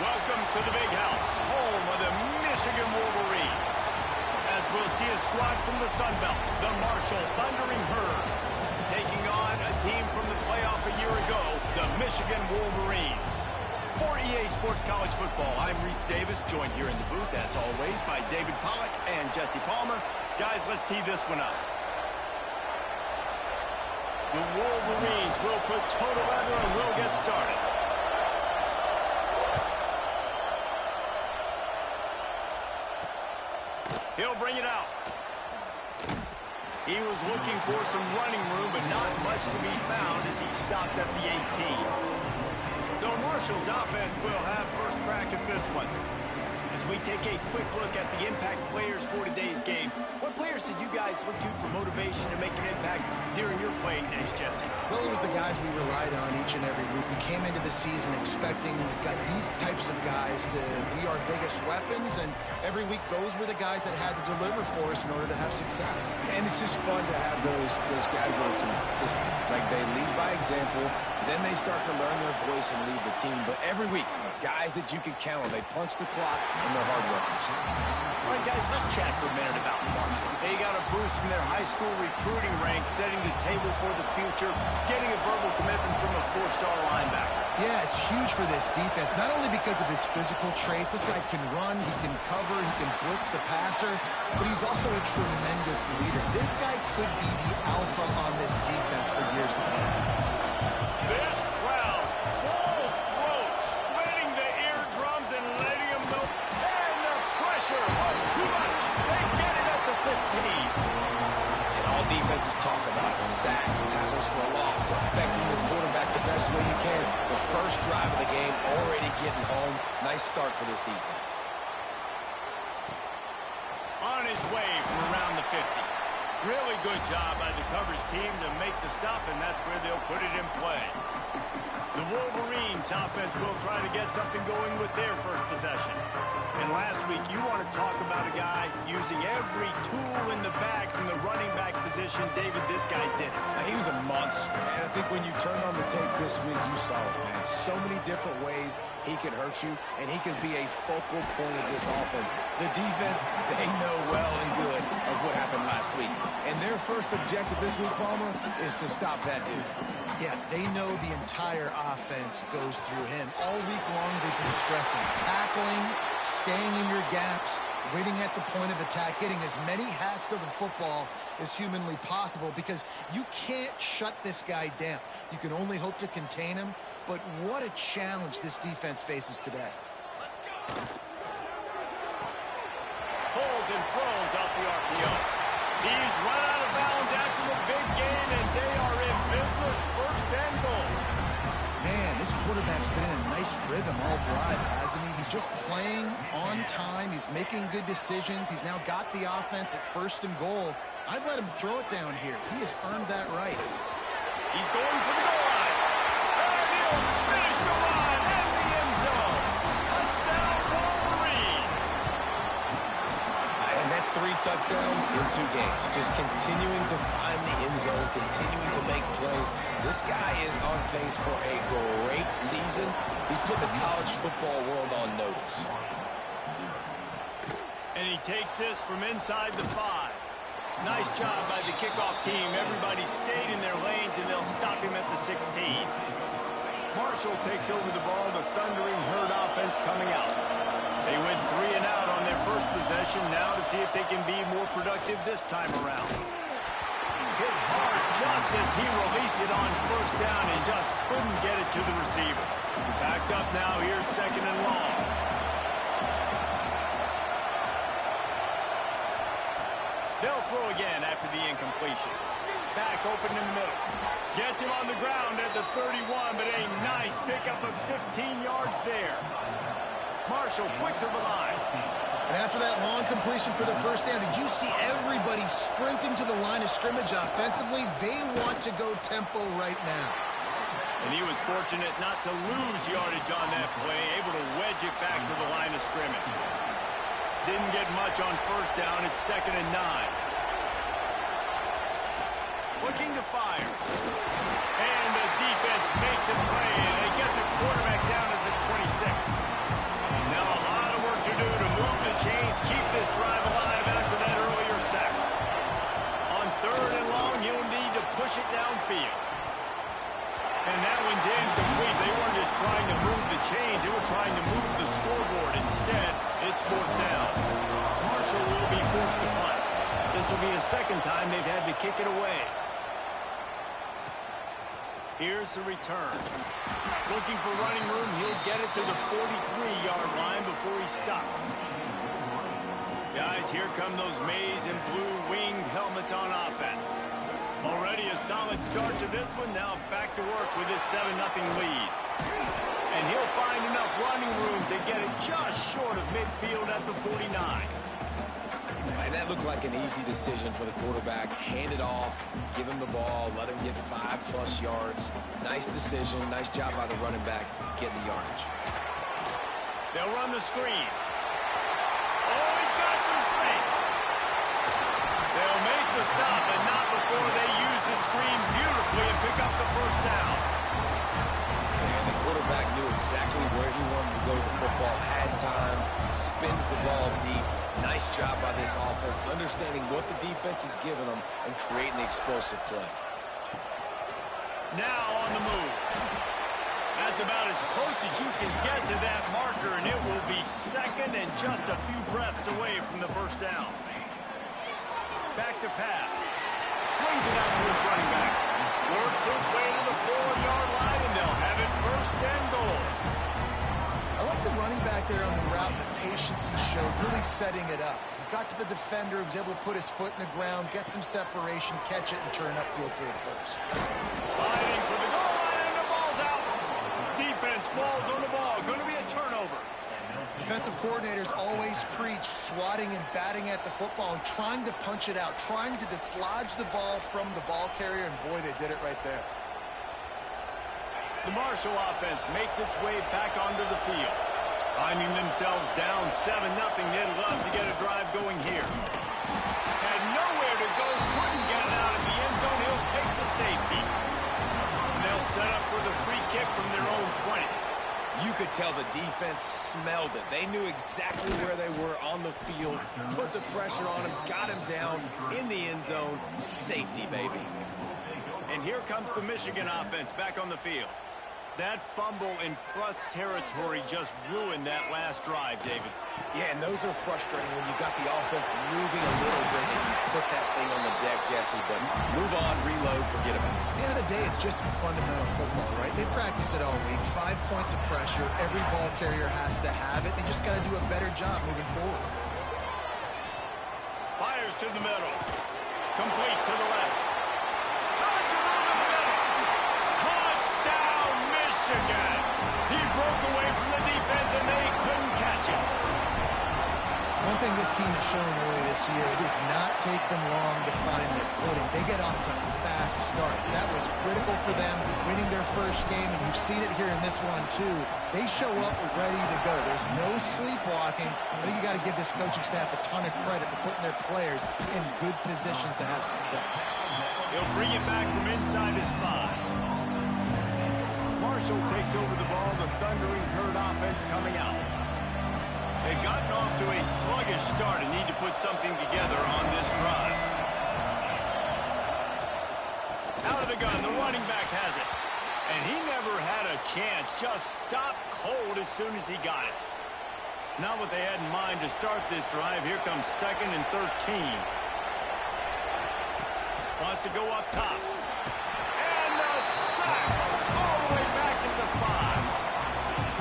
Welcome to the Big House, home of the Michigan Wolverines. As we'll see a squad from the Sun Belt, the Marshall Thundering Herd, taking on a team from the playoff a year ago, the Michigan Wolverines. For EA Sports College Football, I'm Reese Davis, joined here in the booth, as always, by David Pollack and Jesse Palmer. Guys, let's tee this one up. The Wolverines will put total weather and we'll get started. He'll bring it out. He was looking for some running room, but not much to be found as he stopped at the 18. So Marshall's offense will have first crack at this one. As we take a quick look at the impact players for today's game, what players did you guys look to for motivation to make an impact during your playing days, Jesse? Well, it was the guys we relied on each and every week. We came into the season expecting these types of guys to be our biggest weapons, and every week those were the guys that had to deliver for us in order to have success. And it's just fun to have those guys that are consistent. Like, they lead by example, then they start to learn their voice and lead the team. But every week, guys that you can count on, they punch the clock, and they're hard workers. All right, guys, let's chat for a minute about Marshall. They got a boost from their high school recruiting ranks, setting the table for the future, getting a verbal commitment from a four-star linebacker. Yeah, it's huge for this defense, not only because of his physical traits. This guy can run, he can cover, he can blitz the passer, but he's also a tremendous leader. This guy could be the alpha on this defense for years to come. This crowd, full throat, splitting the eardrums and letting them know. And the pressure was too much. They get it at the 15. And all defenses talk about sacks, tackles for a loss, affecting the quarterback the best way you can. The first drive of the game, already getting home. Nice start for this defense. On his way from around the 50. Really good job by the coverage team to make the stop, and that's where they'll put it in play. The Wolverines offense will try to get something going with their first possession. And last week, you want to talk about a guy using every tool in the bag from the running back position. David, this guy did it. He was a monster, and I think when you turned on the tape this week, you saw it, man. So many different ways he could hurt you, and he could be a focal point of this offense. The defense, they know well and good of what happened last week. And their first objective this week, Palmer, is to stop that dude. Yeah, they know the entire offense goes through him. All week long, they've been stressing, tackling, staying in your gaps, waiting at the point of attack, getting as many hats to the football as humanly possible, because you can't shut this guy down. You can only hope to contain him, but what a challenge this defense faces today. Pulls and throws off the RPO. He's run out of bounds after the big gain, and they are in business, first and goal. Man, this quarterback's been in a nice rhythm all drive, hasn't he? He's just playing on time. He's making good decisions. He's now got the offense at first and goal. I'd let him throw it down here. He has earned that right. He's going for the goal line. And he'll finish the run in the end zone. Touchdown, Wolverines. And that's 3 touchdowns in 2 games. Just continuing to find the end zone, continuing to make plays. This guy is on pace for a great season. He's put the college football world on notice. And he takes this from inside the 5. Nice job by the kickoff team. Everybody stayed in their lanes, and they'll stop him at the 16. Marshall takes over the ball. The Thundering Herd offense coming out. They went 3 and out on their first possession. Now to see if they can be more productive this time around. Hit hard just as he released it on first down and just couldn't get it to the receiver. Backed up now. Here's second and long. They'll throw again after the incompletion. Back open in the middle. Gets him on the ground at the 31, but a nice pickup of 15 yards there. Marshall quick to the line. And after that long completion for the first down, did you see everybody sprinting to the line of scrimmage offensively? They want to go tempo right now. And he was fortunate not to lose yardage on that play, able to wedge it back to the line of scrimmage. Didn't get much on first down. It's 2nd and 9. Looking to fire. And the defense makes a play, and they get the quarterback down at the 26. Let's keep this drive alive after that earlier sack. On 3rd and long, he'll need to push it downfield. And that one's incomplete. They weren't just trying to move the chains. They were trying to move the scoreboard. Instead, it's 4th down. Marshall will be forced to punt. This will be the 2nd time they've had to kick it away. Here's the return. Looking for running room. He'll get it to the 43-yard line before he's stopped. Guys, here come those maize and blue winged helmets on offense. Already a solid start to this one. Now back to work with his 7-0 lead. And he'll find enough running room to get it just short of midfield at the 49. And that looked like an easy decision for the quarterback. Hand it off, give him the ball, let him get 5+ yards. Nice decision. Nice job by the running back getting the yardage. They'll run the screen. Oh, he's got some space. They'll make the stop, and not before they use the screen beautifully and pick up the 1st down. And the quarterback knew exactly where he wanted to go with the football, had time, spins the ball deep. Nice job by this offense, understanding what the defense is giving them and creating the explosive play. Now on the move. That's about as close as you can get to that marker, and it will be 2nd and just a few breaths away from the 1st down. Back to pass. Swings it out to his running back. Works his way to the 4-yard line, and they'll have it 1st and goal. I like the running back there on the route, the patience he showed, really setting it up. He got to the defender, he was able to put his foot in the ground, get some separation, catch it, and turn upfield for the 1st. Fighting for the goal line, and the ball's out. Defense falls on the ball. Going to be a turnover. Defensive coordinators always preach swatting and batting at the football and trying to punch it out, trying to dislodge the ball from the ball carrier, and boy, they did it right there. The Marshall offense makes its way back onto the field. Finding themselves down 7-0, they'd love to get a drive going here. Had nowhere to go, couldn't get it out of the end zone. He'll take the safety. And they'll set up for the free kick from their own 20. You could tell the defense smelled it. They knew exactly where they were on the field, put the pressure on him, got him down in the end zone. Safety, baby. And here comes the Michigan offense back on the field. That fumble in plus territory just ruined that last drive, David. Yeah, and those are frustrating when you got the offense moving a little bit and you put that thing on the deck, Jesse. But move on, reload, forget about it. At the end of the day, it's just fundamental football, right? They practice it all week. 5 points of pressure. Every ball carrier has to have it. They just got to do a better job moving forward. Fires to the middle. Complete to the left. Touch around the middle. Touchdown, Michigan. He broke away from the defense, and they couldn't catch him. One thing this team has shown early this year, it does not take them long to find their footing. They get off to fast starts. That was critical for them, winning their 1st game, and you've seen it here in this one, too. They show up ready to go. There's no sleepwalking. I think you got to give this coaching staff a ton of credit for putting their players in good positions to have success. He'll bring it back from inside his 5. Marshall takes over the ball. The Thundering Herd offense coming out. They've gotten off to a sluggish start and need to put something together on this drive. Out of the gun, the running back has it. And he never had a chance, just stopped cold as soon as he got it. Not what they had in mind to start this drive. Here comes 2nd and 13. Wants to go up top. And a sack all the way back at the 5.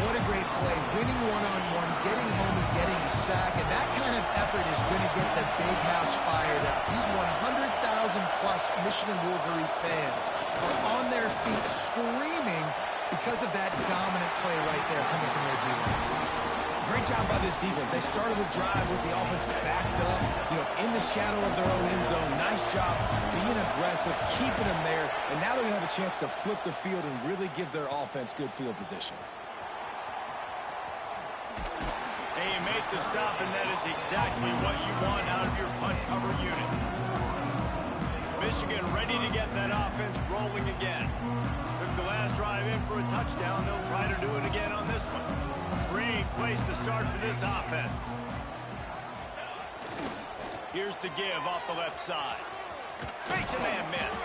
What a great play. Winning one-on-one, getting home and getting a sack, and that kind of effort is going to get the big house fired up. These 100,000-plus Michigan Wolverine fans are on their feet screaming because of that dominant play right there coming from their defense. Great job by this defense. They started the drive with the offense backed up, in the shadow of their own end zone. Nice job being aggressive, keeping them there, and now they're going to have a chance to flip the field and really give their offense good field position. They make the stop, and that is exactly what you want out of your punt cover unit. Michigan ready to get that offense rolling again. Took the last drive in for a touchdown. They'll try to do it again on this one. Great place to start for this offense. Here's the give off the left side. Makes a man miss.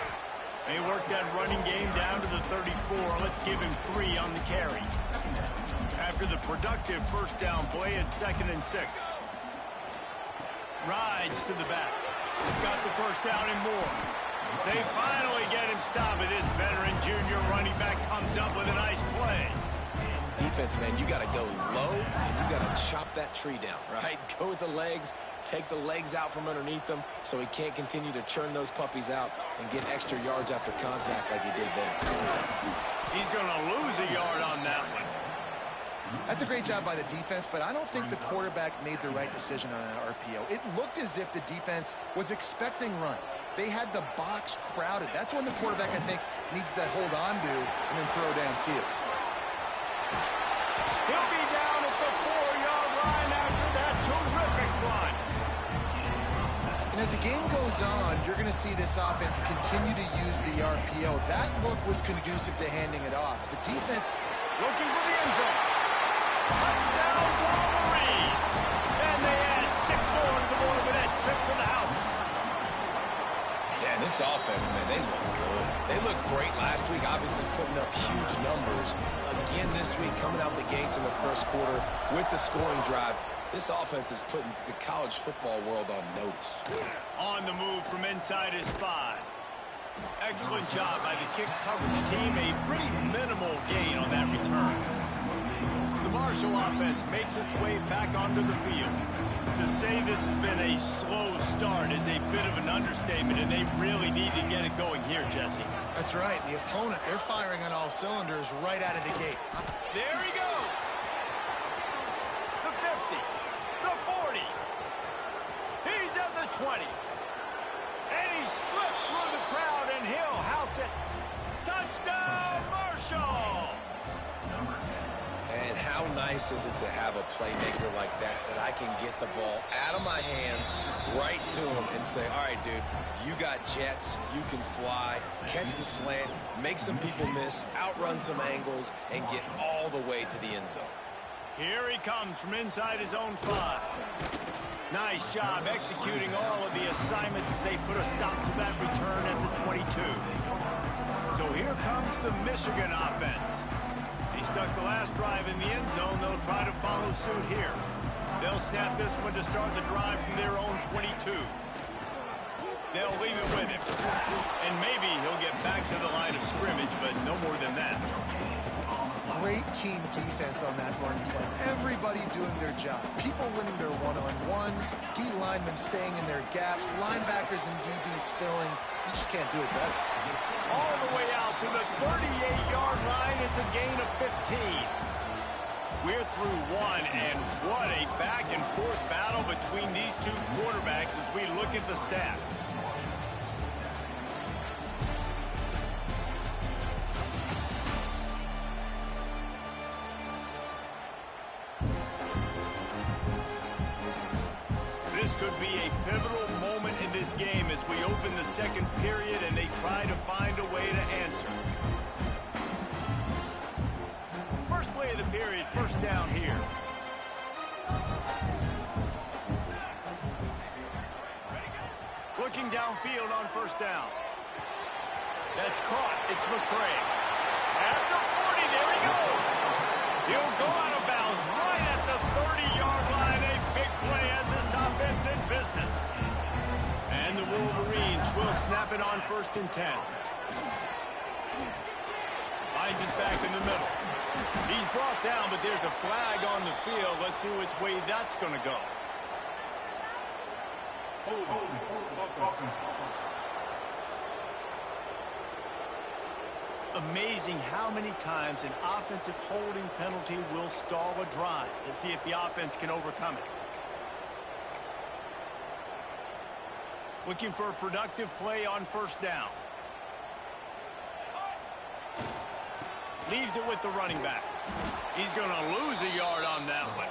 They work that running game down to the 34. Let's give him 3 on the carry. After the productive first down play, it's 2nd and 6. Rides to the back. Got the first down and more. They finally get him stopped, but this veteran junior running back comes up with a nice play. Defense, man, you got to go low, and you got to chop that tree down, right? Go with the legs, take the legs out from underneath them so he can't continue to churn those puppies out and get extra yards after contact like he did there. He's going to lose a yard on that one. That's a great job by the defense, but I don't think the quarterback made the right decision on that RPO. It looked as if the defense was expecting run. They had the box crowded. That's when the quarterback, I think, needs to hold on to and then throw downfield. He'll be down at the 4-yard line after that terrific run. And as the game goes on, you're going to see this offense continue to use the RPO. That look was conducive to handing it off. The defense looking for the end zone. Touchdown, Wolverine! And they add 6 more to the board with that trip to the house. Yeah, this offense, man, they look good. They looked great last week, obviously putting up huge numbers. Again this week, coming out the gates in the first quarter with the scoring drive. This offense is putting the college football world on notice. On the move from inside his 5. Excellent job by the kick coverage team. A pretty minimal gain on that return. The Marshall offense makes its way back onto the field. To say this has been a slow start is a bit of an understatement, and they really need to get it going here, Jesse. That's right. The opponent, they're firing on all cylinders right out of the gate. There he goes. The 50. The 40. He's at the 20. And he slipped through the crowd, and he'll house it. Touchdown, Marshall! And how nice is it to have a playmaker like that I can get the ball out of my hands right to him and say, all right, dude, you got jets, you can fly, catch the slant, make some people miss, outrun some angles, and get all the way to the end zone. Here he comes from inside his own 5. Nice job executing all of the assignments as they put a stop to that return at the 22. So here comes the Michigan offense. They stuck the last drive in the end zone. They'll try to follow suit here. They'll snap this one to start the drive from their own 22. They'll leave it with him. And maybe he'll get back to the line of scrimmage, but no more than that. Great team defense on that run play. Everybody doing their job. People winning their one-on-ones, D linemen staying in their gaps, linebackers and DBs filling. You just can't do it better. All the way out to the 38-yard line. It's a gain of 15. We're through one, and what a back-and-forth battle between these two quarterbacks as we look at the stats. This could be a pivotal moment in this game as we open the second period and they try to find a way to answer. First play of the period, first down here. Looking downfield on first down. That's caught. It's McCray. At the 40, there he goes. He'll go out of bounds right at the 30-yard line. A big play as this offense in business. And the Wolverines will snap it on 1st and 10. Finds his back in the middle. He's brought down, but there's a flag on the field. Let's see which way that's going to go. Amazing how many times an offensive holding penalty will stall a drive. We'll see if the offense can overcome it. Looking for a productive play on first down. Leaves it with the running back. He's going to lose a yard on that one.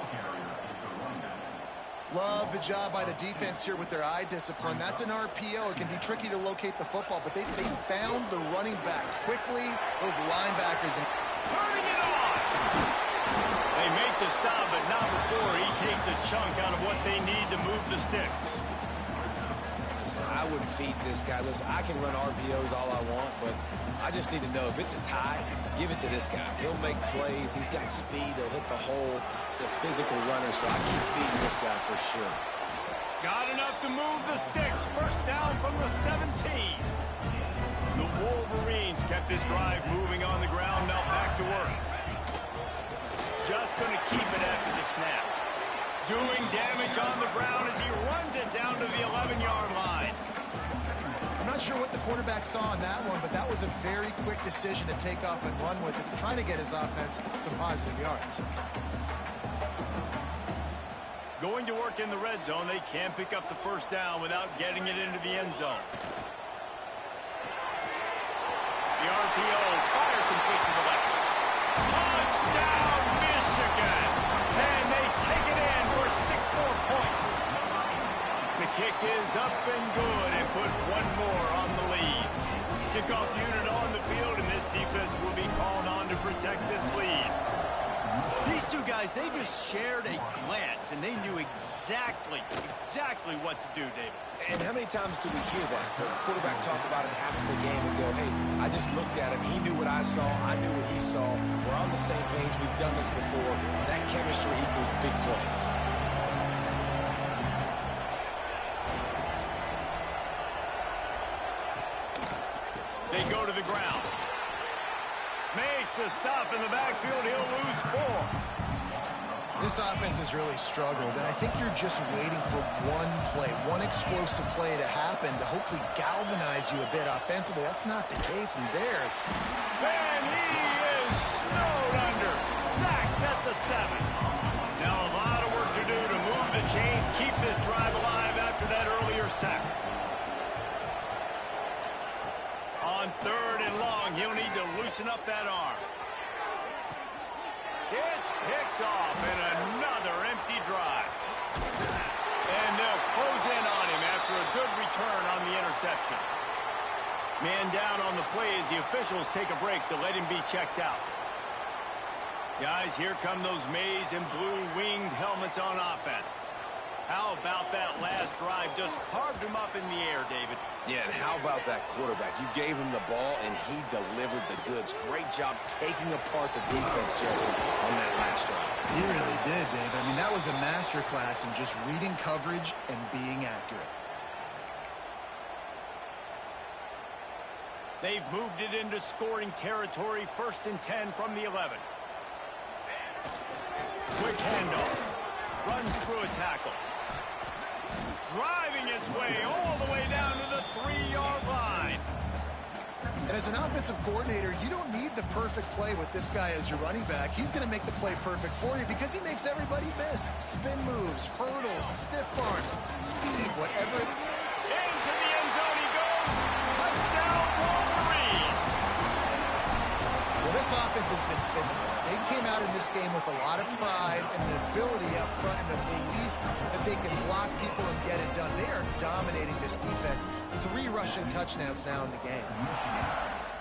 Love the job by the defense here with their eye discipline. That's an RPO. It can be tricky to locate the football, but they found the running back quickly. Those linebackers. And turning it on. They make the stop, but not before he takes a chunk out of what they need to move the sticks. would feed this guy. Listen, I can run RPOs all I want, but I just need to know if it's a tie, give it to this guy. He'll make plays. He's got speed. He'll hit the hole. He's a physical runner, so I keep feeding this guy for sure. Got enough to move the sticks. First down from the 17. The Wolverines kept this drive moving on the ground. Now back to work. Just going to keep it after the snap. Doing damage on the ground as he runs it down to the 11-yard line. I'm not sure what the quarterback saw on that one, but that was a very quick decision to take off and run with it, trying to get his offense some positive yards. Going to work in the red zone, they can't pick up the first down without getting it into the end zone. The RPO, fire complete to the left. Touchdown, Michigan! And they take it in for 6 more points. The kick is up and good and put one more on the lead. Kickoff unit on the field, and this defense will be called on to protect this lead. These two guys, they just shared a glance, and they knew exactly what to do, David. And how many times do we hear that? The quarterback talk about him after the game and go, hey, I just looked at him. He knew what I saw. I knew what he saw. We're on the same page. We've done this before. That chemistry equals big plays. They go to the ground. Makes a stop in the backfield. He'll lose 4. This offense has really struggled, and I think you're just waiting for one play, one explosive play to happen to hopefully galvanize you a bit offensively. That's not the case in there. And he is snowed under. Sacked at the 7. Now a lot of work to do to move the chains, keep this drive alive after that earlier sack. On 3rd and long, he'll need to loosen up that arm. It's picked off, and another empty drive. And they'll close in on him after a good return on the interception. Man down on the play as the officials take a break to let him be checked out. Guys, here come those maize and blue winged helmets on offense. How about that last drive? Just carved him up in the air, David. Yeah, and how about that quarterback? You gave him the ball, and he delivered the goods. Great job taking apart the defense, Jesse, on that last drive. He really did, Dave. I mean, that was a masterclass in just reading coverage and being accurate. They've moved it into scoring territory. 1st and 10 from the 11. Quick handoff. Runs through a tackle. Driving his way all the way down to the 3-yard line. And as an offensive coordinator, you don't need the perfect play with this guy as your running back. He's going to make the play perfect for you because he makes everybody miss. Spin moves, hurdles, stiff arms, speed, whatever. Into the end zone he goes. Touchdown, Wolverine. Well, this offense has been physical. They came out in this game with a lot of pride and the ability up front and the belief that they can block people and get it done. They are dominating this defense. 3 rushing touchdowns now in the game.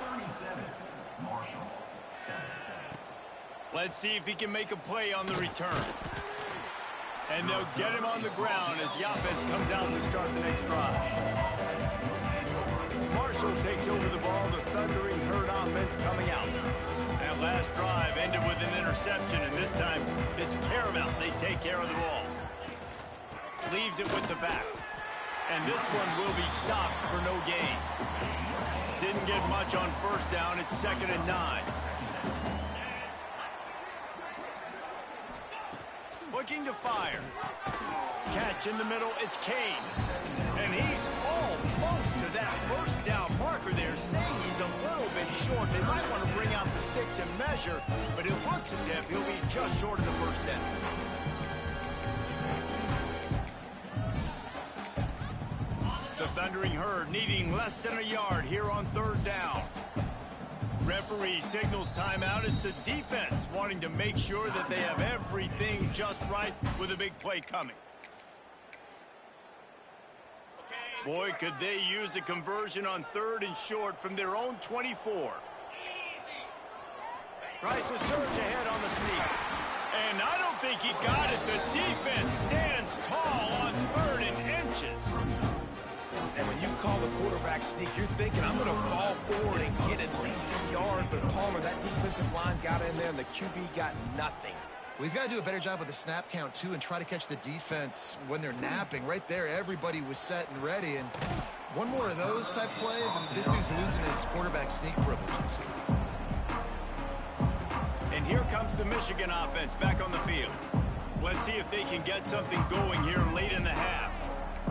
37, Marshall, 7. Let's see if he can make a play on the return. And they'll get him on the ground as the offense comes out to start the next drive. Marshall takes over the ball. The Thundering Herd offense coming out. That last drive ended with an interception, and this time it's paramount they take care of the ball. Leaves it with the back. And this one will be stopped for no gain. Didn't get much on first down. It's 2nd and 9. Looking to fire. Catch in the middle. It's Kane. And he's almost to that first down marker there, saying he's a little bit short. They might want to bring out the sticks and measure, but it looks as if he'll be just short of the first down. The Thundering Herd needing less than a yard here on 3rd down. Referee signals timeout as the defense wanting to make sure that they have everything just right with a big play coming. Boy, could they use a conversion on 3rd and short from their own 24. Tries to surge ahead on the sneak. And I don't think he got it. The defense stands tall on 3rd and inches. And when you call the quarterback sneak, you're thinking, I'm going to fall forward and get at least a yard. But Palmer, that defensive line got in there, and the QB got nothing. Well, he's got to do a better job with the snap count, too, and try to catch the defense when they're napping. Right there, everybody was set and ready. And one more of those type plays, and this dude's losing his quarterback sneak privileges. And here comes the Michigan offense back on the field. Let's see if they can get something going here late in the half.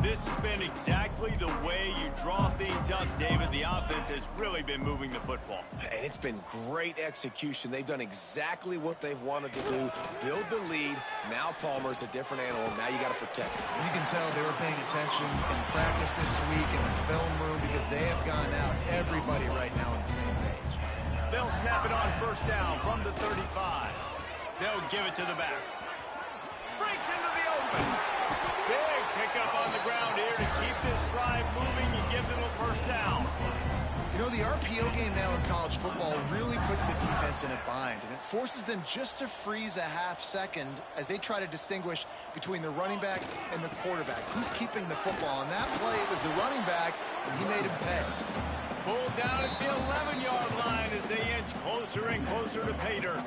This has been exactly the way you draw things up, David. The offense has really been moving the football. And it's been great execution. They've done exactly what they've wanted to do. Build the lead. Now Palmer's a different animal. Now you got to protect him. You can tell they were paying attention in practice this week in the film room because they have gone out. Everybody right now on the same page. They'll snap it on first down from the 35. They'll give it to the back. Breaks into the open. Big pickup on the ground here to keep this drive moving and give them a first down. You know, the RPO game now in college football really puts the defense in a bind, and it forces them just to freeze a half second as they try to distinguish between the running back and the quarterback. Who's keeping the football? On that play, it was the running back, and he made him pay. Pulled down at the 11-yard line as they inch closer and closer to pay dirt.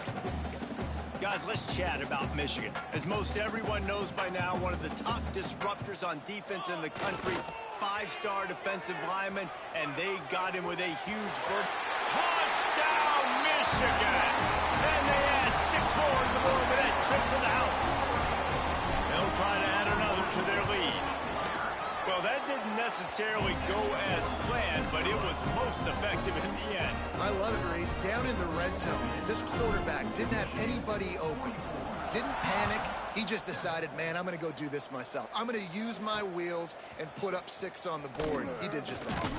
Guys, let's chat about Michigan. As most everyone knows by now, one of the top disruptors on defense in the country, 5-star defensive lineman, and they got him with a huge touchdown, Michigan! And they add 6 more in the middle of that trip to the house. They'll try to add another to their lead. Well, that didn't necessarily go as planned, but it was most effective in the end. I love it, Reese. Down in the red zone, and this quarterback didn't have anybody open. Didn't panic. He just decided, man, I'm going to go do this myself. I'm going to use my wheels and put up 6 on the board. He did just that.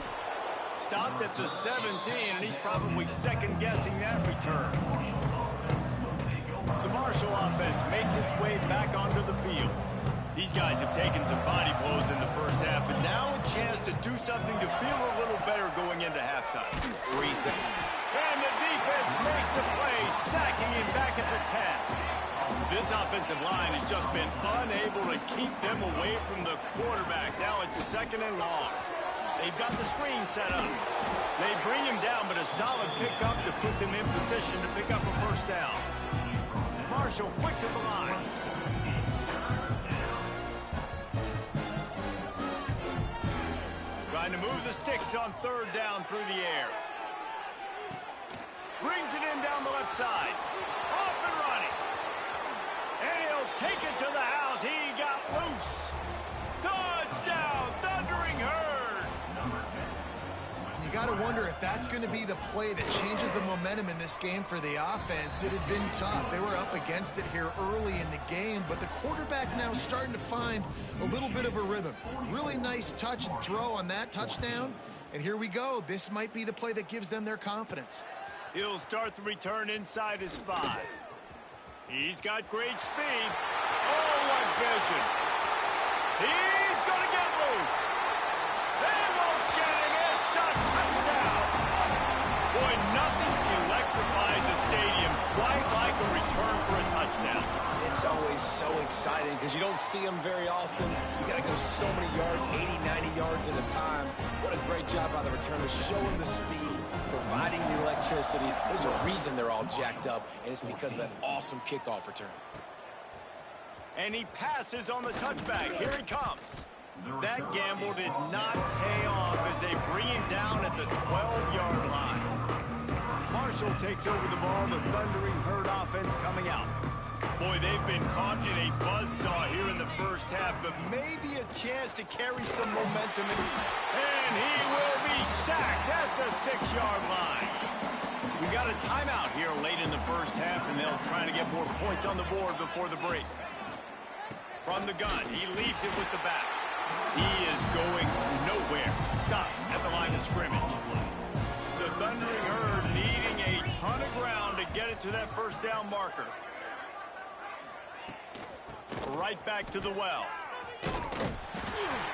Stopped at the 17, and he's probably second-guessing that return. The Marshall offense makes its way back onto the field. These guys have taken some body blows in the first half, but now a chance to do something to feel a little better going into halftime. And the defense makes a play, sacking him back at the 10. This offensive line has just been unable to keep them away from the quarterback. Now it's 2nd and long. They've got the screen set up. They bring him down, but a solid pickup to put them in position to pick up a first down. Marshall quick to the line. Trying to move the sticks on 3rd down through the air. Brings it in down the left side. Off and running. And he'll take it to the house. He got loose. Touchdown, Thundering Herd. You got to wonder if that's going to be the play that changes the momentum in this game for the offense. It had been tough. They were up against it here early in the game, but the quarterback now starting to find a little bit of a rhythm. Really nice touch and throw on that touchdown. And here we go. This might be the play that gives them their confidence. He'll start the return inside his 5. He's got great speed. Oh, what vision. He's going to get loose. They won't get him. It's a touchdown. Boy, nothing electrifies a stadium quite like a return for a touchdown. It's always so exciting because you don't see them very often. You got to go so many yards, 80, 90 yards at a time. What a great job by the returner, showing the speed, providing the electricity. There's a reason they're all jacked up, and it's because of that awesome kickoff return. And he passes on the touchback. Here he comes. That gamble did not pay off as they bring him down at the 12-yard line. Marshall takes over the ball. The Thundering Herd offense coming out. Boy, they've been caught in a buzzsaw here in the first half, but maybe a chance to carry some momentum. And he will be sacked at the 6-yard line. We got a timeout here late in the first half, and they'll try to get more points on the board before the break. From the gun, he leaves it with the back. He is going nowhere. Stop at the line of scrimmage. The Thundering Herd needing a ton of ground to get it to that first down marker. Right back to the well.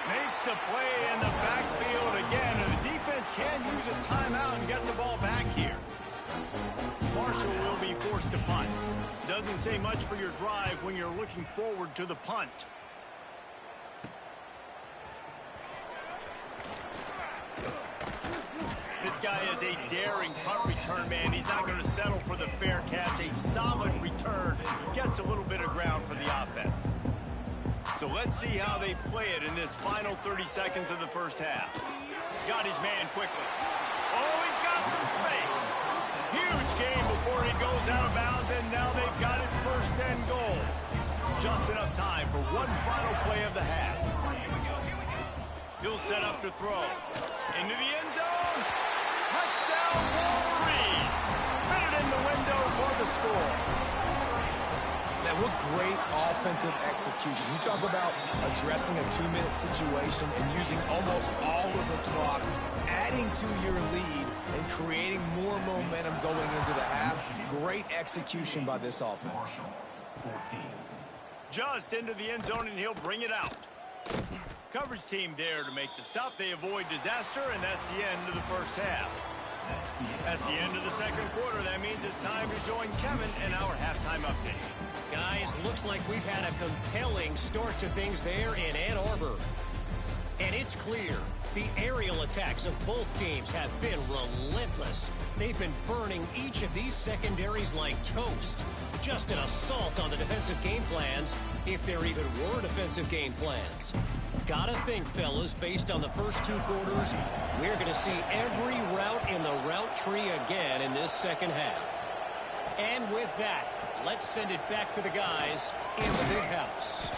Makes the play in the backfield again, and the defense can use a timeout and get the ball back here. Marshall will be forced to punt. Doesn't say much for your drive when you're looking forward to the punt. This guy is a daring punt return man. He's not going to settle for the fair catch. A solid return gets a little bit of ground for the offense. So let's see how they play it in this final 30 seconds of the first half. Got his man quickly. Oh, he's got some space. Huge game before he goes out of bounds, and now they've got it first and goal. Just enough time for one final play of the half. He'll set up to throw. Into the end zone. Touchdown, Wolverine. Fit it in the window for the score. Man, what great offensive execution. You talk about addressing a 2-minute situation and using almost all of the clock, adding to your lead, and creating more momentum going into the half. Great execution by this offense. Just into the end zone, and he'll bring it out. Coverage team there to make the stop. They avoid disaster, and that's the end of the first half. That's the end of the second quarter. That means it's time to join Kevin in our halftime update. Guys, looks like we've had a compelling start to things there in Ann Arbor. And it's clear, the aerial attacks of both teams have been relentless. They've been burning each of these secondaries like toast. Just an assault on the defensive game plans, if there even were defensive game plans. Gotta think, fellas, based on the first 2 quarters, we're going to see every route in the route tree again in this second half. And with that, let's send it back to the guys in the big house.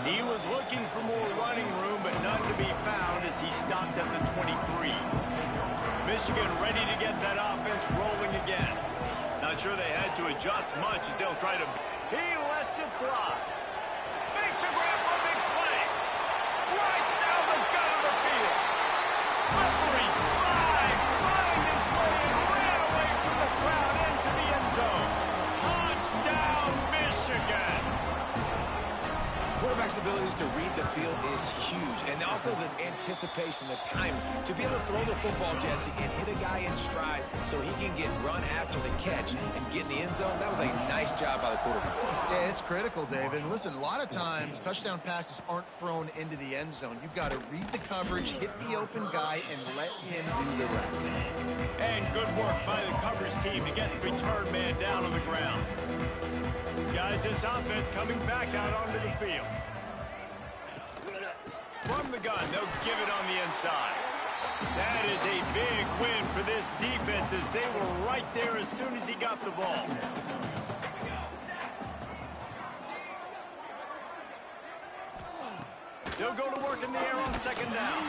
He was looking for more running room, but none to be found as he stopped at the 23. Michigan ready to get that offense rolling again. Not sure they had to adjust much as they'll try to... He lets it fly. Makes a grab for a big play. Right down the gut of the field. Slippery slide. Find his way and ran away from the crowd into the end zone. Touchdown, Michigan. Quarterback's abilities to read the field is huge, and also the anticipation, the time to be able to throw the football, Jesse, and hit a guy in stride so he can get run after the catch and get in the end zone. That was a nice job by the quarterback. Yeah, it's critical, David. And listen, a lot of times touchdown passes aren't thrown into the end zone. You've got to read the coverage, hit the open guy, and let him do the rest. And good work by the coverage team to get the return man down on the ground. Guys, this offense coming back out onto the field. From the gun, they'll give it on the inside. That is a big win for this defense as they were right there as soon as he got the ball. They'll go to work in the air on second down.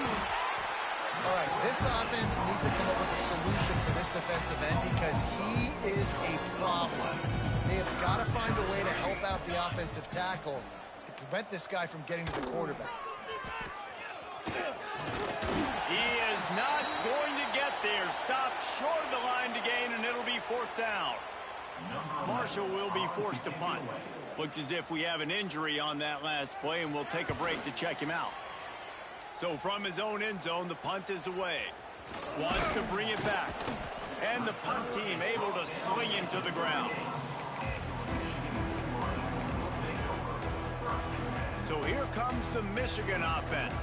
All right, this offense needs to come up with a solution for this defensive end because he is a problem. They have got to find a way to help out the offensive tackle to prevent this guy from getting to the quarterback. He is not going to get there. Stopped short of the line to gain, and it'll be 4th down. Marshall will be forced to punt. Looks as if we have an injury on that last play, and we'll take a break to check him out. So from his own end zone, the punt is away. Wants to bring it back. And the punt team able to sling him to the ground. So here comes the Michigan offense.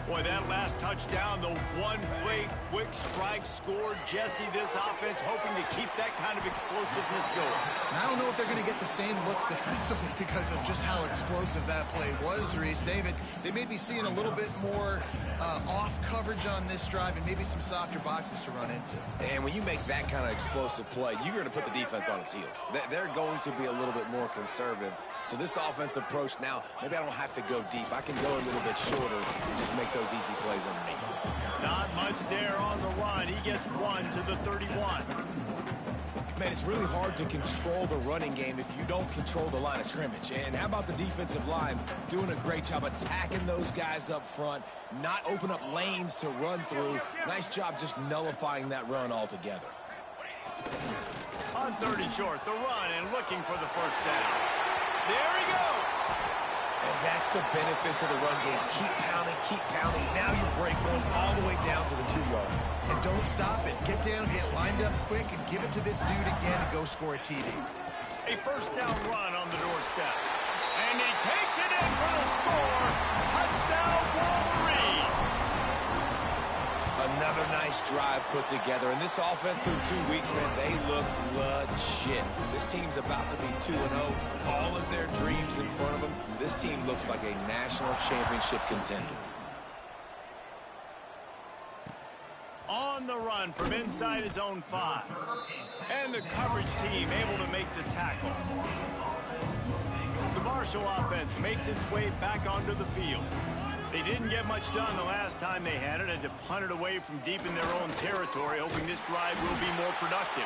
Boy, that last touchdown, the one-play quick strike scored. Jesse, this offense hoping to keep that kind of explosiveness going. And I don't know if they're going to get the same looks defensively because of just how explosive that play was, Reese. David, they may be seeing a little bit more off coverage on this drive and maybe some softer boxes to run into. And when you make that kind of explosive play, you're going to put the defense on its heels. They're going to be a little bit more conservative. So this offensive approach now, maybe I don't have to go deep. I can go a little bit shorter and just make those easy plays underneath. Not much there on the run. He gets 1 to the 31. Man, it's really hard to control the running game if you don't control the line of scrimmage. And how about the defensive line doing a great job attacking those guys up front, not open up lanes to run through. Nice job just nullifying that run altogether. On 3rd and short, the run and looking for the first down. There he goes. And that's the benefit to the run game. Keep pounding, keep pounding. Now you break one all the way down to the 2-yard. And don't stop it. Get down, get lined up quick, and give it to this dude again to go score a TD. A first down run on the doorstep. And he takes it in for the score. Touchdown, Wolverine. Another nice drive put together. And this offense through 2 weeks, man, they look legit. This team's about to be 2-0. All of their dreams in front of them. This team looks like a national championship contender. On the run from inside his own 5. And the coverage team able to make the tackle. The Marshall offense makes its way back onto the field. They didn't get much done the last time they had it. Had to punt it away from deep in their own territory, hoping this drive will be more productive.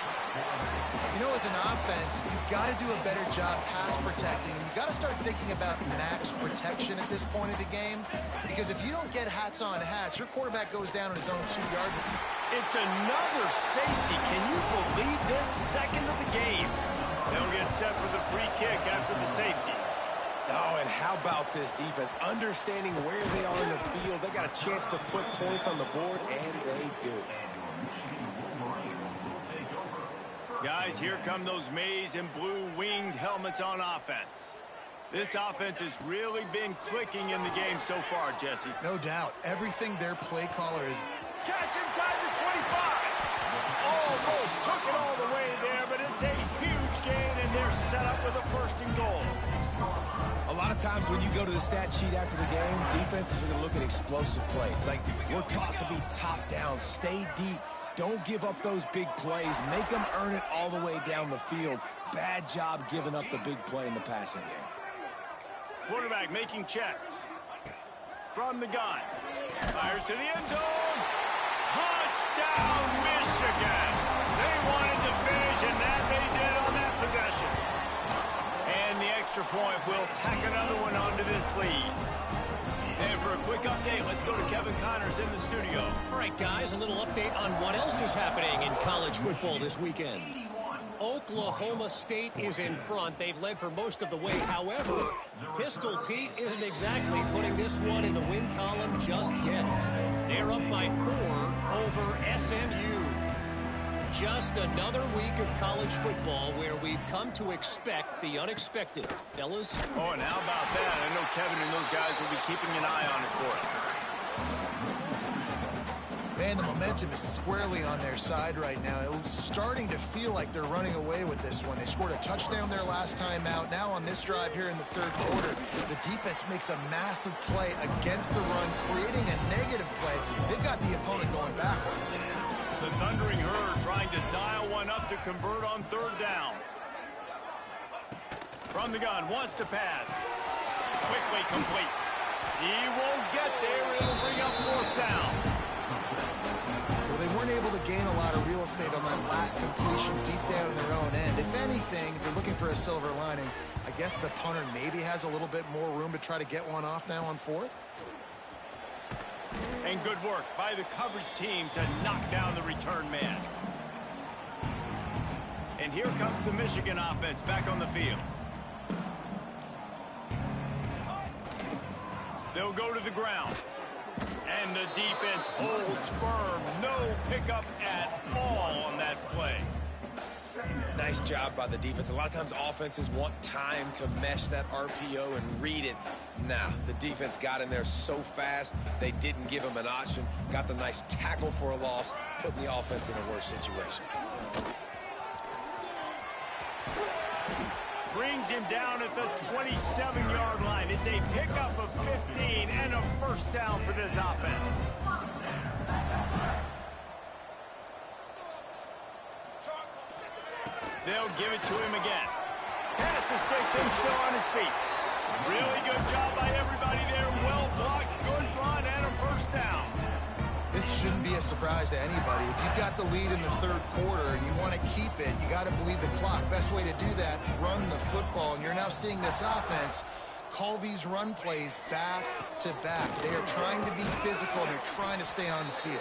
You know, as an offense, you've got to do a better job pass protecting. You've got to start thinking about max protection at this point of the game. Because if you don't get hats on hats, your quarterback goes down on his own 2-yard line. It's another safety. Can you believe this? Second of the game. They'll get set for the free kick after the safety. Oh, and how about this defense? Understanding where they are in the field. They got a chance to put points on the board, and they do. Guys, here come those maize and blue winged helmets on offense. This offense has really been clicking in the game so far, Jesse. No doubt. Everything their play caller is... Catch inside the 25. Almost took it all the way there, but it's a huge gain, and they're set up with a 1st and goal. A lot of times when you go to the stat sheet after the game, defenses are going to look at explosive plays. Like, we're taught to be top down, stay deep, don't give up those big plays, make them earn it all the way down the field. Bad job giving up the big play in the passing game. Quarterback making checks. From the gun. Fires to the end zone. Touchdown, Michigan. They wanted to finish, and that they did on that possession. And the extra point will tack another one onto this lead. And for a quick update, let's go to Kevin Connors in the studio. All right, guys, a little update on what else is happening in college football this weekend. Oklahoma State is in front. They've led for most of the way. However, Pistol Pete isn't exactly putting this one in the win column just yet. They're up by 4 over SMU. Just another week of college football where we've come to expect the unexpected. Fellas? Oh, and how about that? I know Kevin and those guys will be keeping an eye on it for us. Man, the momentum is squarely on their side right now. It's starting to feel like they're running away with this one. They scored a touchdown their last time out. Now on this drive here in the 3rd quarter, the defense makes a massive play against the run, creating a negative play. They've got the opponent going backwards. The Thundering Herd trying to dial one up to convert on 3rd down. From the gun, wants to pass. Quickly complete. He won't get there. It'll bring up 4th down. Well, they weren't able to gain a lot of real estate on that last completion deep down in their own end. If anything, if you're looking for a silver lining, I guess the punter maybe has a little bit more room to try to get one off now on 4th. And good work by the coverage team to knock down the return man. And here comes the Michigan offense back on the field. They'll go to the ground. And the defense holds firm. No pickup at all on that play. Nice job by the defense. A lot of times offenses want time to mesh that RPO and read it. Nah, the defense got in there so fast, they didn't give him an option. Got the nice tackle for a loss, putting the offense in a worse situation. Brings him down at the 27-yard line. It's a pickup of 15 and a 1st down for this offense. They'll give it to him again. Pass the sticks and still on his feet. Really good job by everybody there. Well blocked, good run, and a 1st down. This shouldn't be a surprise to anybody. If you've got the lead in the 3rd quarter and you want to keep it, you got to bleed the clock. Best way to do that, run the football. And you're now seeing this offense call these run plays back to back. They are trying to be physical. They're trying to stay on the field.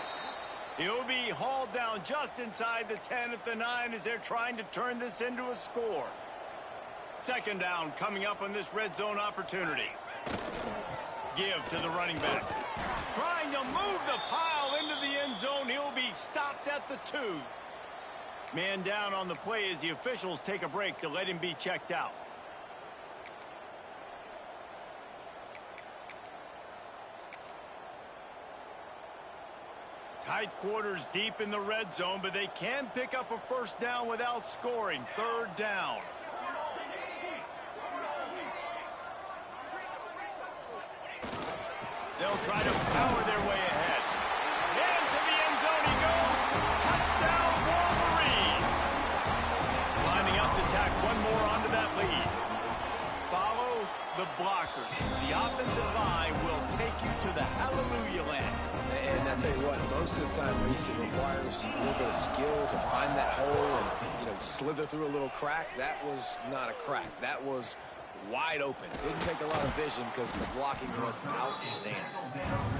He'll be hauled down just inside the 10 at the 9 as they're trying to turn this into a score. 2nd down coming up on this red zone opportunity. Give to the running back. Trying to move the pile into the end zone. He'll be stopped at the 2. Man down on the play as the officials take a break to let him be checked out. Tight quarters deep in the red zone, but they can pick up a first down without scoring. Third down. They'll try to power their way ahead. Into the end zone he goes. Touchdown, Wolverines. Lining up to tack one more onto that lead. Follow the blockers. The offensive line will take you to the hallelujah land. And I tell you what, most of the time, Reese, it requires a little bit of skill to find that hole and, slither through a little crack. That was not a crack. That was wide open. Didn't take a lot of vision because the blocking was outstanding.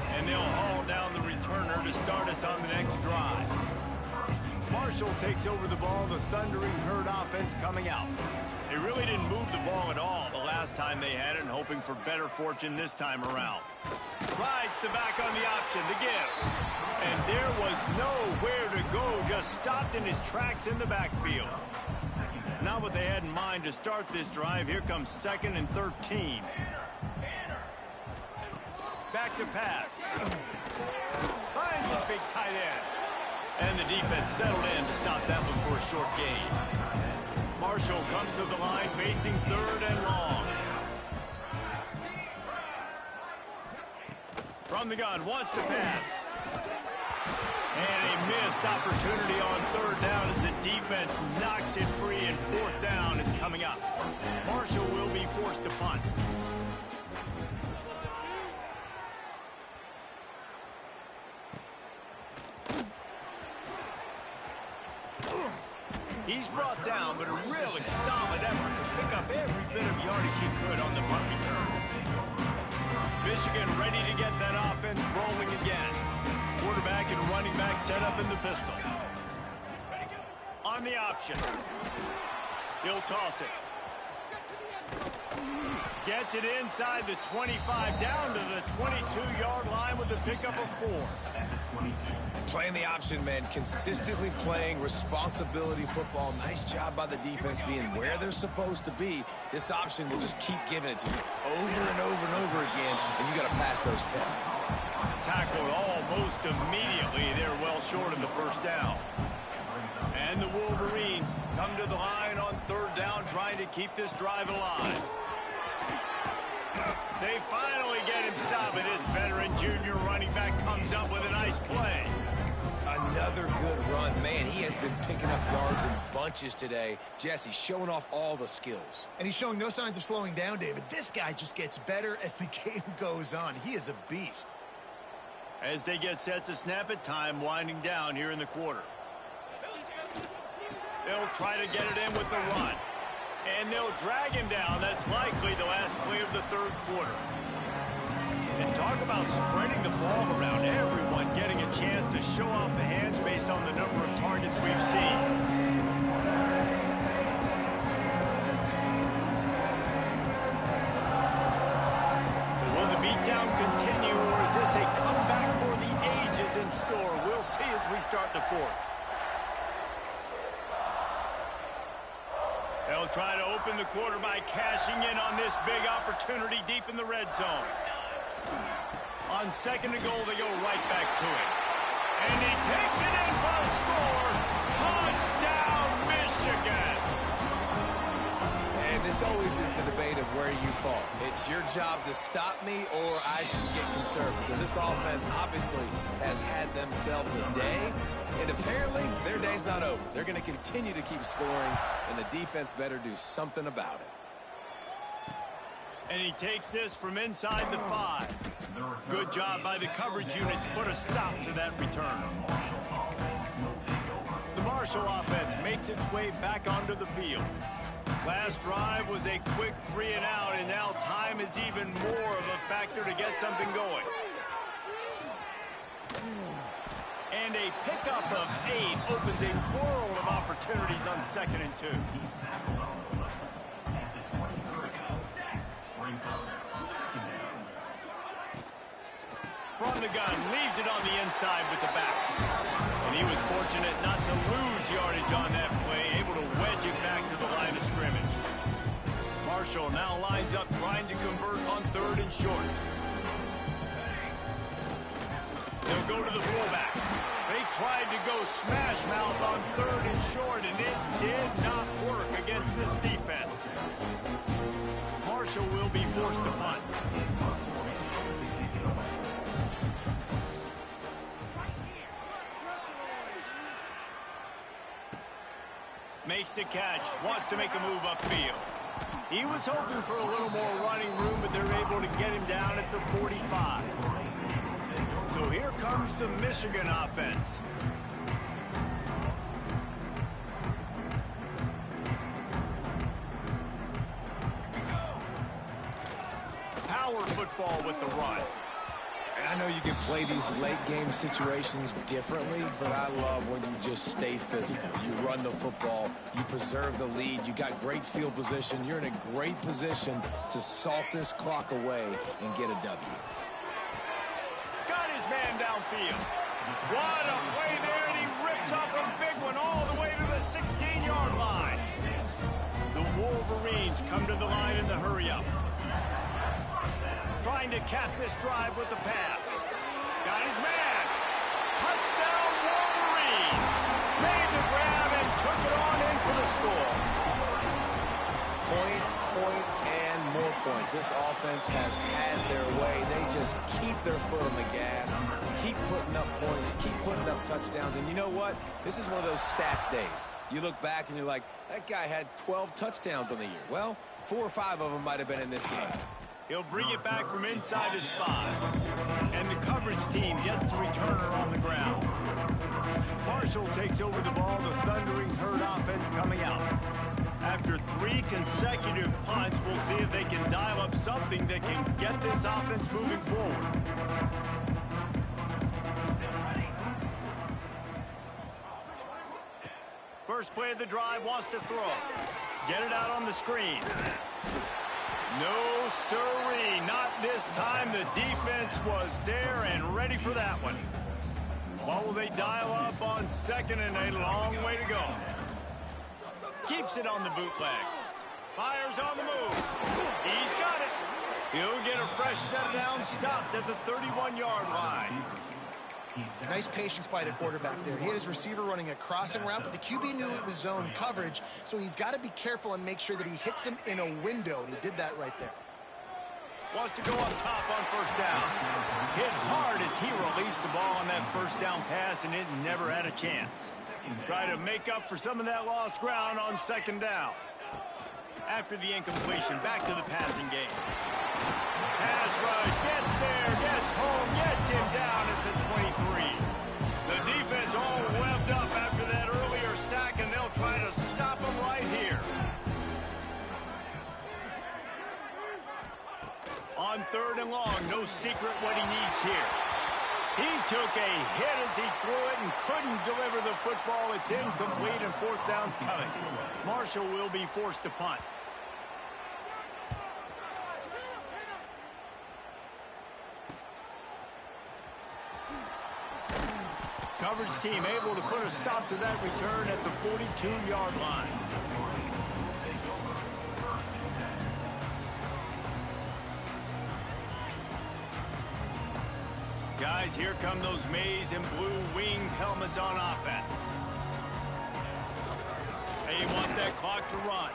And they'll haul down the returner to start us on the next drive. Marshall takes over the ball, the Thundering Herd offense coming out. They really didn't move the ball at all the last time they had it, and hoping for better fortune this time around. Slides the back on the option to give. And there was nowhere to go, just stopped in his tracks in the backfield. Not what they had in mind to start this drive. Here comes 2nd and 13. Back to pass. Finds his big tight end. And the defense settled in to stop that one for a short gain. Marshall comes to the line facing 3rd and long. From the gun, wants to pass. And a missed opportunity on 3rd down as the defense knocks it free, and 4th down is coming up. Marshall will be forced to punt. He's brought down, but a really solid effort to pick up every bit of yardage he could on the punt return. Michigan ready to get that offense rolling again. Quarterback and running back set up in the pistol. On the option. He'll toss it. Gets it inside the 25, down to the 22-yard line with the pickup of 4. Playing the option, man, consistently playing responsibility football. Nice job by the defense being where they're supposed to be. This option will just keep giving it to you over and over and over again, and you got to pass those tests. Tackled almost immediately. They're well short of the first down. And the Wolverines come to the line on 3rd down, trying to keep this drive alive. They finally get him stopped, and this veteran junior running back comes up with a nice play. Another good run. Man, he has been picking up yards in bunches today. Jesse showing off all the skills. And he's showing no signs of slowing down, David. This guy just gets better as the game goes on. He is a beast. As they get set to snap it, time winding down here in the quarter. They'll try to get it in with the run. And they'll drag him down. That's likely the last play of the 3rd quarter. And talk about spreading the ball around. Everyone getting a chance to show off the hands based on the number of targets we've seen. So will the beatdown continue, or is this a comeback for the ages in store? We'll see as we start the 4th. They'll try to open the quarter by cashing in on this big opportunity deep in the red zone. On 2nd and goal, they go right back to it. And he takes it in for a score. Touchdown, Michigan! And this always is the debate of where you fall. It's your job to stop me, or I should get conservative, because this offense obviously has had themselves a day, and apparently their day's not over. They're going to continue to keep scoring, and the defense better do something about it. And he takes this from inside the 5. Good job by the coverage unit to put a stop to that return. The Marshall offense makes its way back onto the field. Last drive was a quick 3 and out, and now time is even more of a factor to get something going. And a pickup of 8 opens a world of opportunities on 2nd and 2. From the gun, leaves it on the inside with the back. And he was fortunate not to lose yardage on that play, able to wedge it back to the line of scrimmage. Marshall now lines up trying to convert on 3rd and short. They'll go to the fullback. short, and it did not work against this defense. Marshall will be forced to punt. Makes the catch, wants to make a move upfield. He was hoping for a little more running room, but they're able to get him down at the 45. So here comes the Michigan offense. Power football with the run. And I know you can play these late-game situations differently, but I love when you just stay physical. You run the football, you preserve the lead, you got great field position, you're in a great position to salt this clock away and get a W. Got his man downfield. What a play there, and he rips off a big one all the way to the 16-yard line. The Wolverines come to the line in the hurry-up. Trying to cap this drive with the pass. Got his man. Touchdown Wolverines. Made the grab and took it on in for the score. Points, points, and more points. This offense has had their way. They just keep their foot on the gas, keep putting up points, keep putting up touchdowns. And you know what? This is one of those stats days. You look back and you're like, that guy had 12 touchdowns on the year. Well, 4 or 5 of them might have been in this game. He'll bring it back from inside his 5. And the coverage team gets the returner on the ground. Marshall takes over the ball, the Thundering Herd offense coming out. After 3 consecutive punts, we'll see if they can dial up something that can get this offense moving forward. First play of the drive, wants to throw. Get it out on the screen. No, sirree, not this time. The defense was there and ready for that one. What will they dial up on second, and a long way to go. Keeps it on the bootleg. Fires on the move. He's got it. He'll get a fresh set of downs, stopped at the 31-yard line. Nice patience by the quarterback there. He had his receiver running a crossing route, but the QB knew it was zone coverage, so he's got to be careful and make sure that he hits him in a window, and he did that right there. Wants to go up top on first down. Hit hard as he released the ball on that first down pass, and it never had a chance. Try to make up for some of that lost ground on second down. After the incompletion, back to the passing game. Pass rush, gets there, gets home, gets him down at the 23. The defense all revved up after that earlier sack, and they'll try to stop him right here. On third and long, no secret what he needs here. He took a hit as he threw it and couldn't deliver the football. It's incomplete, and fourth down's coming. Marshall will be forced to punt. Coverage team able to put a stop to that return at the 42-yard line. Guys, here come those maize and blue winged helmets on offense. They want that clock to run.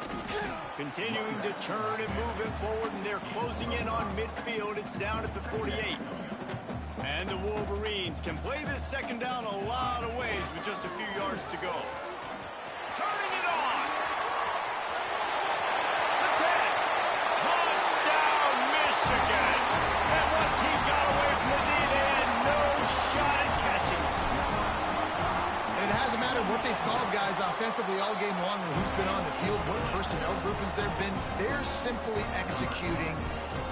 Continuing to churn and move it forward, and they're closing in on midfield. It's down at the 48. And the Wolverines can play this second down a lot of ways with just a few yards to go. Turning it on. The 10. Touchdown, Michigan. And once he got away from the knee, they had no shot at catching it. And it hasn't mattered what they've called guys offensively all game long or who's been on the field, what personnel groupings there have been. They're simply executing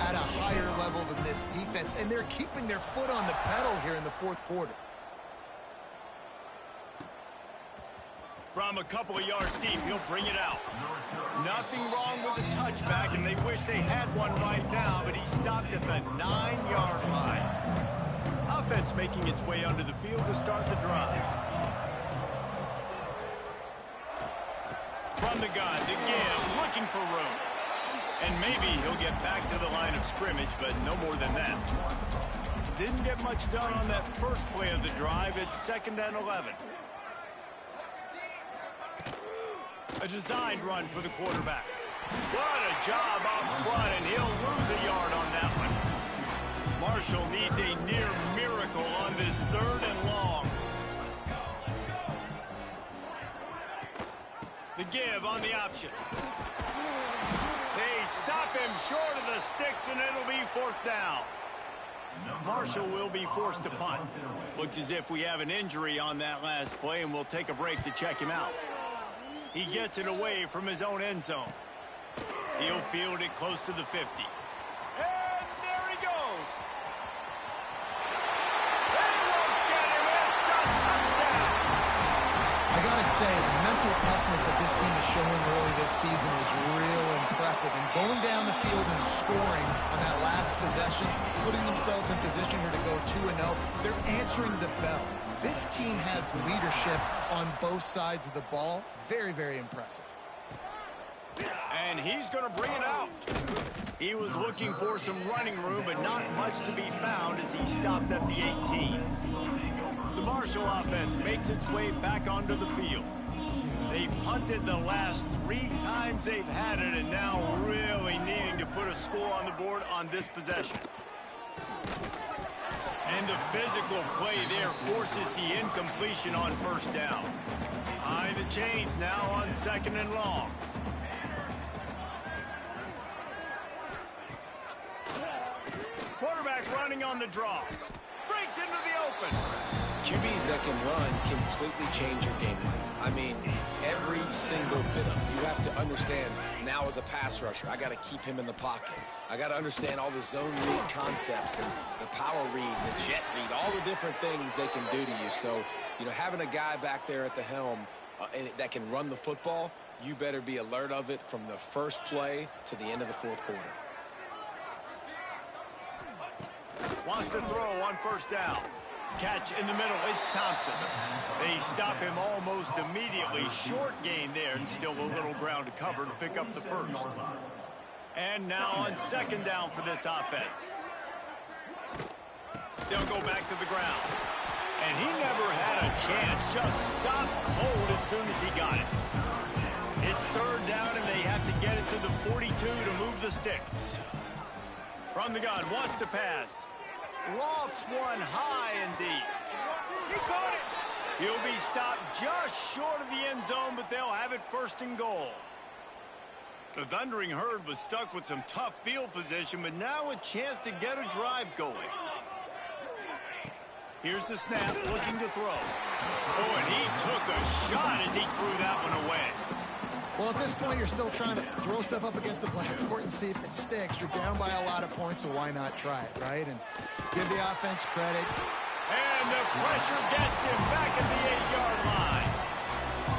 at a higher level than this defense, and they're keeping their foot on the pedal here in the fourth quarter. From a couple of yards deep, he'll bring it out. Nothing wrong with the touchback, and they wish they had one right now, but he stopped at the 9-yard line. Offense making its way onto the field to start the drive. From the gun to give, looking for room. And maybe he'll get back to the line of scrimmage, but no more than that. Didn't get much done on that first play of the drive. It's 2nd and 11. A designed run for the quarterback. What a job up front, and he'll lose a yard on that one. Marshall needs a near miracle on this 3rd and long. The give on the option. They stop him short of the sticks, and it'll be 4th down. Marshall will be forced to punt. Looks as if we have an injury on that last play, and we'll take a break to check him out. He gets it away from his own end zone. He'll field it close to the 50. And there he goes. They won't get him. It's a touchdown. I gotta say, the mental toughness that this team is showing early this season is real impressive. And going down the field and scoring on that last possession, putting themselves in position here to go 2-0, they're answering the bell. This team has leadership on both sides of the ball. Very, very impressive. And he's going to bring it out. He was looking for some running room, but not much to be found as he stopped at the 18. The Marshall offense makes its way back onto the field. They've punted the last 3 times they've had it, and now really needing to put a score on the board on this possession. And the physical play there forces the incompletion on 1st down. Behind the chains now on 2nd and long. Quarterback running on the draw. Breaks into the open. QBs that can run completely change your game plan. I mean, every single bit of it. You have to understand, now as a pass rusher, I got to keep him in the pocket. I got to understand all the zone read concepts and the power read, the jet read, all the different things they can do to you. So, you know, having a guy back there at the helm that can run the football, you better be alert of it from the first play to the end of the 4th quarter. Wants to throw on 1st down. Catch in the middle, it's Thompson. They stop him almost immediately. Short gain there, and still a little ground to cover to pick up the 1st. And now on 2nd down for this offense. They'll go back to the ground. And he never had a chance, just stopped cold as soon as he got it. It's 3rd down, and they have to get it to the 42 to move the sticks. From the gun, wants to pass. Lofts one high and deep. He caught it. He'll be stopped just short of the end zone, but they'll have it 1st and goal. The Thundering Herd was stuck with some tough field position, but now a chance to get a drive going. Here's the snap, looking to throw. Oh, and he took a shot as he threw that one away. Well, at this point, you're still trying to throw stuff up against the blackboard and see if it sticks. You're down by a lot of points, so why not try it, right? And give the offense credit. And the pressure gets him back at the 8-yard line.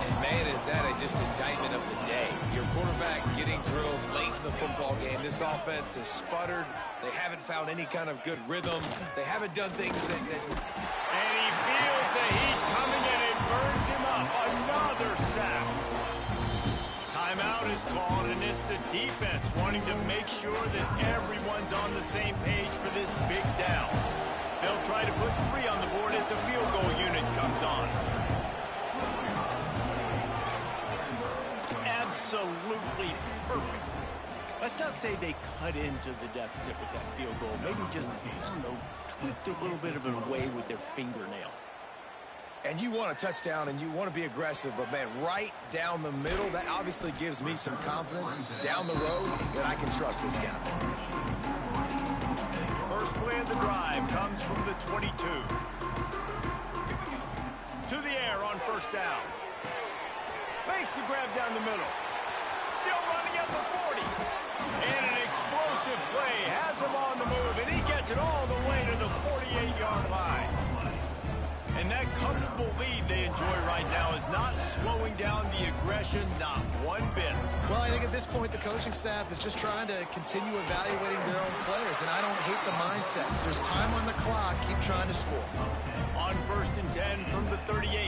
And man, is that just indictment of the day. Your quarterback getting drilled late in the football game. This offense has sputtered. They haven't found any kind of good rhythm. They haven't done things that... And he feels the heat coming, and it burns him up. Another sack. Timeout is called, and it's the defense wanting to make sure that everyone's on the same page for this big down. They'll try to put 3 on the board as the field goal unit comes on. Absolutely perfect. Let's not say they cut into the deficit with that field goal. Maybe just, I don't know, tweaked a little bit of it away with their fingernail. And you want a touchdown and you want to be aggressive, but man, right down the middle, that obviously gives me some confidence down the road that I can trust this guy. First play of the drive comes from the 22. To the air on 1st down. Makes the grab down the middle. Still running at the 40. And an explosive play has him on the move, and he gets it all the way to the 48-yard line. And that comfortable lead they enjoy right now is not slowing down the aggression, not one bit. Well, I think at this point, the coaching staff is just trying to continue evaluating their own players, and I don't hate the mindset. There's time on the clock. Keep trying to score. On 1st and 10 from the 38.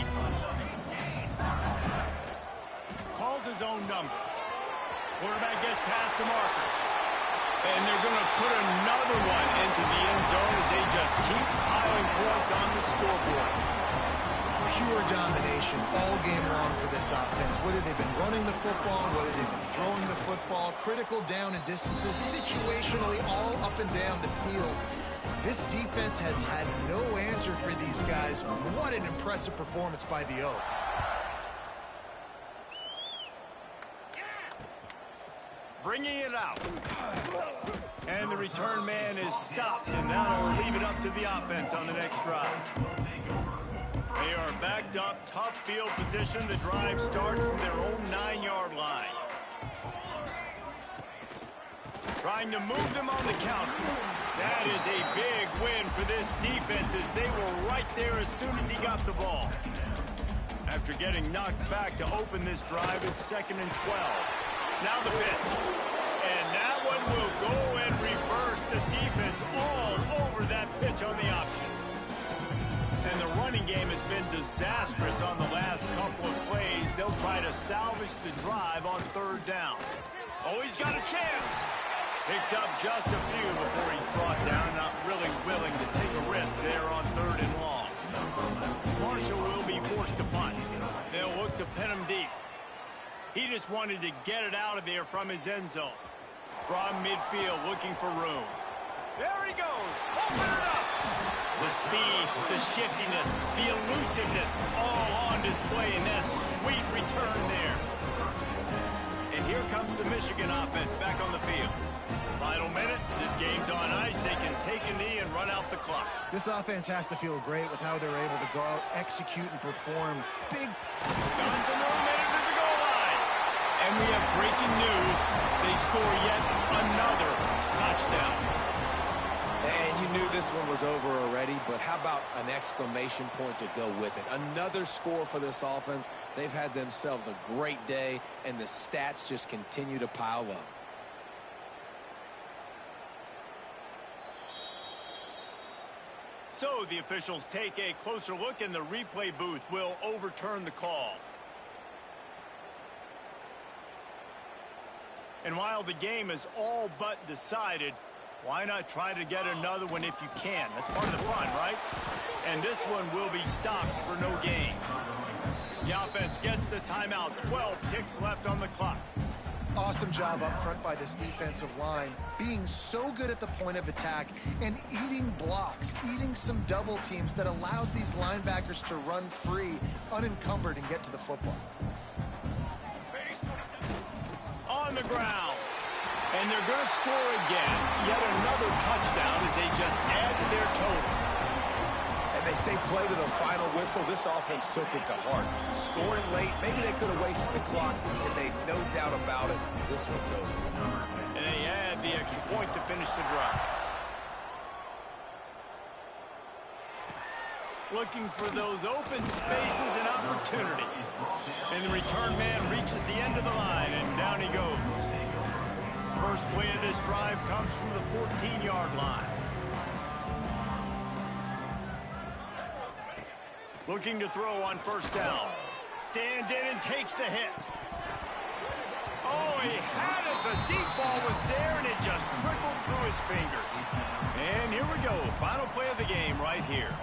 Calls his own number. Quarterback gets past the marker. And they're going to put another one into the end zone as they just keep piling points on the scoreboard. pure domination all game long for this offense. Whether they've been running the football, whether they've been throwing the football, critical down and distances, situationally all up and down the field. This defense has had no answer for these guys. What an impressive performance by the Oak. Bringing it out. And the return man is stopped, and that'll leave it up to the offense on the next drive. They are backed up, tough field position. The drive starts from their own 9-yard line. Trying to move them on the counter. That is a big win for this defense as they were right there as soon as he got the ball. After getting knocked back to open this drive, it's 2nd and 12. Now the pitch. And that one will go and reverse the defense all over that pitch on the option. And the running game has been disastrous on the last couple of plays. They'll try to salvage the drive on 3rd down. Oh, he's got a chance. Picks up just a few before he's brought down. Not really willing to take a risk there on 3rd and long. Marshall will be forced to punt. They'll look to pin him deep. He just wanted to get it out of there from his end zone. From midfield, looking for room. There he goes. Open it up. The speed, the shiftiness, the elusiveness, all on display in that sweet return there. And here comes the Michigan offense back on the field. Final minute. This game's on ice. They can take a knee and run out the clock. This offense has to feel great with how they're able to go out, execute, and perform. Big. Guns and minute to the goal line. And we have breaking news. They score yet another touchdown. And you knew this one was over already, but how about an exclamation point to go with it? Another score for this offense. They've had themselves a great day, and the stats just continue to pile up. So the officials take a closer look, and the replay booth will overturn the call. And while the game is all but decided, why not try to get another one if you can? That's part of the fun, right? And this one will be stopped for no gain. The offense gets the timeout. 12 ticks left on the clock. Awesome job up front by this defensive line, being so good at the point of attack and eating blocks, eating some double teams that allows these linebackers to run free, unencumbered, and get to the football. On the ground. And they're going to score again. Yet another touchdown as they just add to their total. And they say play to the final whistle. This offense took it to heart. Scoring late, maybe they could have wasted the clock, and made no doubt about it. This one's over. And they add the extra point to finish the drive. Looking for those open spaces and opportunity. And the return man reaches the end of the line, and down he goes. First play of this drive comes from the 14-yard line. Looking to throw on 1st down. Stands in and takes the hit. Oh, he had it. The deep ball was there, and it just trickled through his fingers. And here we go. Final play of the game right here.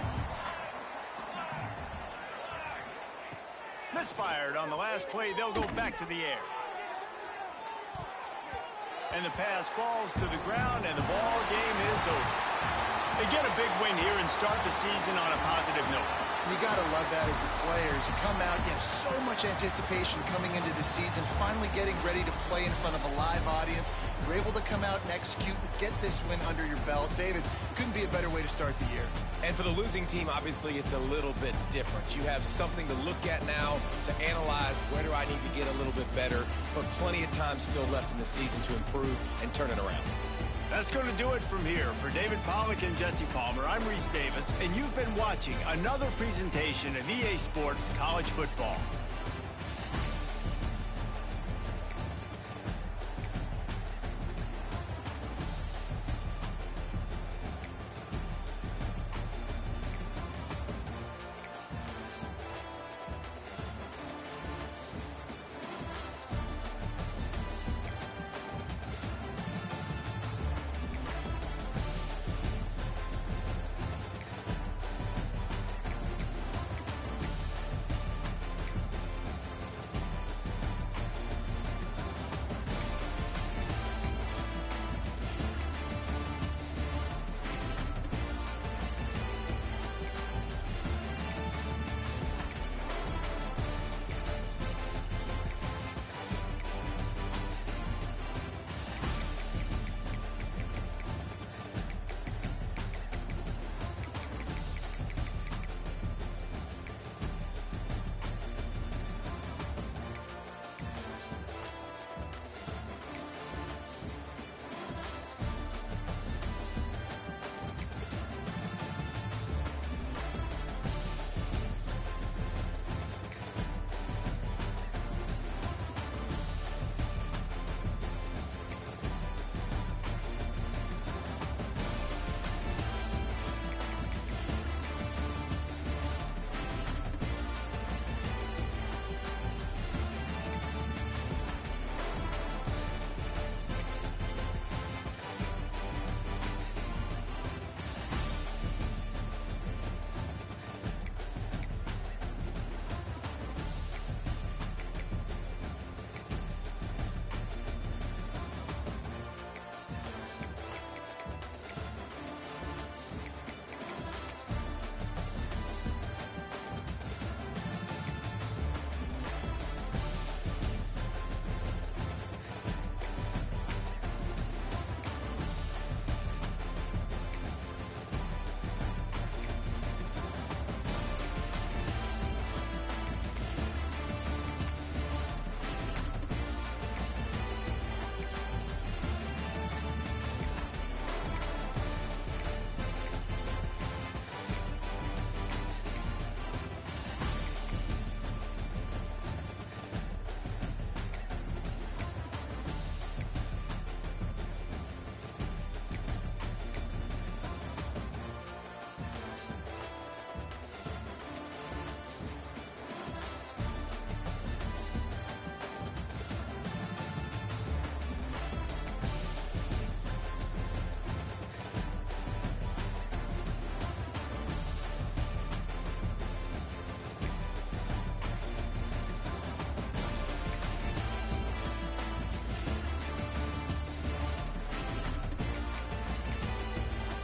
Misfired on the last play. They'll go back to the air. And the pass falls to the ground, and the ball game is over. They get a big win here and start the season on a positive note. You got to love that as the players. You come out, you have so much anticipation coming into the season, finally getting ready to play in front of a live audience. You're able to come out and execute and get this win under your belt. David, couldn't be a better way to start the year. And for the losing team, obviously, it's a little bit different. You have something to look at now to analyze where do I need to get a little bit better, but plenty of time still left in the season to improve and turn it around. That's going to do it from here. For David Pollack and Jesse Palmer, I'm Reese Davis, and you've been watching another presentation of EA Sports College Football.